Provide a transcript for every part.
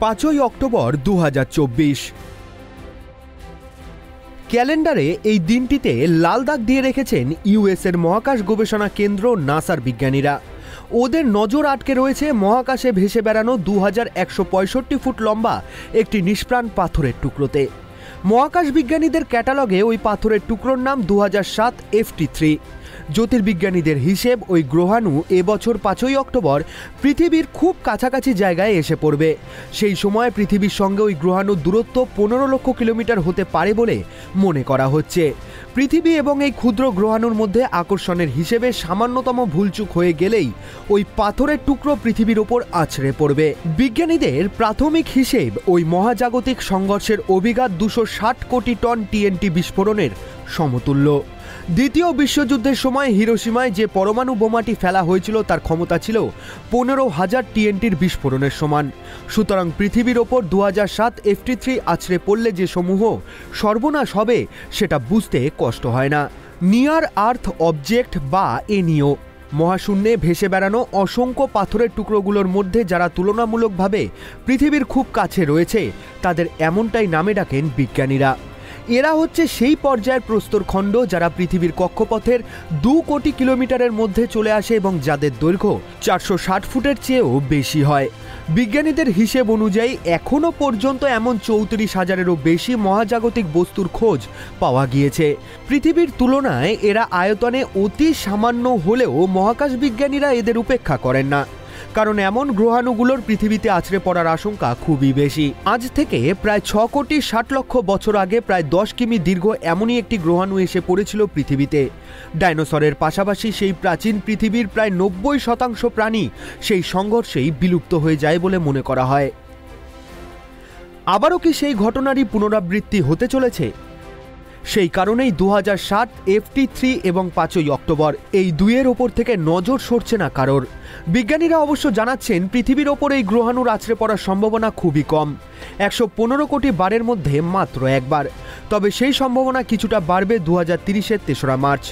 5ই October 2024। ক্যালেন্ডারে এই দিনটিতে লাল দাগ দিয়ে রেখেছেন ইউএসের মহাকাশ গবেষণা কেন্দ্র নাসার বিজ্ঞানীরা। ওদের নজর আটকে রয়েছে মহাকাশে ভেসে বেড়ানো 2165 ফুট লম্বা একটি নিষ্প্রাণ পাথরের টুকরোতে। মহাকাশ বিজ্ঞানীদের ক্যাটালগে ওই পাথরের টুকরোর নাম 2007 FT3। জ্যোতির্বিজ্ঞানীদের হিসেব ওই গ্রহাণু এবছর 5ই অক্টোবর পৃথিবীর খুব কাছাকাছি জায়গায় এসে পড়বে। সেই সময় পৃথিবীর সঙ্গে ওই গ্রহাণুর দূরত্ব 15 লক্ষ কিলোমিটার হতে পারে বলে মনে করা হচ্ছে। পৃথিবী এবং এই ক্ষুদ্র গ্রহাণুর মধ্যে আকর্ষণের হিসেবে সামান্যতম ভুলচুক হয়ে গেলেই ওই পাথরের টুকরো পৃথিবীর ওপর আছড়ে পড়বে। বিজ্ঞানীদের প্রাথমিক হিসেব ওই মহাজাগতিক সংঘর্ষের অভিঘাত 260 কোটি টন TNT বিস্ফোরণের সমতুল্য। দ্বিতীয় বিশ্বযুদ্ধের সময় হিরোশিমায় যে পরমাণু বোমাটি ফেলা হয়েছিল তার ক্ষমতা ছিল 15,000 TNTর বিস্ফোরণের সমান। সুতরাং পৃথিবীর ওপর 2007 FT3 আছড়ে পড়লে যে সমূহ সর্বনাশ হবে সেটা বুঝতে কষ্ট হয় না। নিয়ার আর্থ অবজেক্ট বা এনিও, মহাশূন্যে ভেসে বেড়ানো অসংখ্য পাথরের টুকরোগুলোর মধ্যে যারা তুলনামূলকভাবে পৃথিবীর খুব কাছে রয়েছে তাদের এমনটাই নামে ডাকেন বিজ্ঞানীরা। এরা হচ্ছে সেই পর্যায়ের প্রস্তরখণ্ড যারা পৃথিবীর কক্ষপথের 2 কোটি কিলোমিটারের মধ্যে চলে আসে এবং যাদের দৈর্ঘ্য 460 ফুটের চেয়েও বেশি হয়। বিজ্ঞানীদের হিসেব অনুযায়ী এখনও পর্যন্ত এমন 34,000-এরও বেশি মহাজাগতিক বস্তুর খোঁজ পাওয়া গিয়েছে। পৃথিবীর তুলনায় এরা আয়তনে অতি সামান্য হলেও মহাকাশ বিজ্ঞানীরা এদের উপেক্ষা করেন না, কারণ এমন গ্রহাণুগুলোর পৃথিবীতে আছড়ে পড়ার আশঙ্কা খুবই বেশি। আজ থেকে প্রায় 6 কোটি 60 লক্ষ বছর আগে প্রায় 10 কিমি দীর্ঘ এমনই একটি গ্রহাণু এসে পড়েছিল পৃথিবীতে। ডাইনোসরের পাশাপাশি সেই প্রাচীন পৃথিবীর প্রায় 90% প্রাণী সেই সংঘর্ষেই বিলুপ্ত হয়ে যায় বলে মনে করা হয়। আবারও কি সেই ঘটনারই পুনরাবৃত্তি হতে চলেছে? সেই কারণেই 2007 FT3 এবং 5ই অক্টোবর এই দুইয়ের ওপর থেকে নজর সরছে না কারোর। বিজ্ঞানীরা অবশ্য জানাচ্ছেন পৃথিবীর ওপর এই গ্রহাণুর আছড়ে পড়ার সম্ভাবনা খুবই কম, 115 কোটি বারের মধ্যে মাত্র একবার। তবে সেই সম্ভাবনা কিছুটা বাড়বে 2030-এর 3রা মার্চ।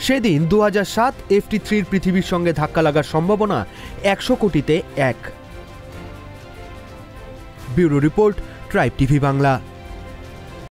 সেদিন 2007 FT3-র পৃথিবীর সঙ্গে ধাক্কা লাগার সম্ভাবনা 100 কোটিতে 1। Bureau report, tribe TV Bangla.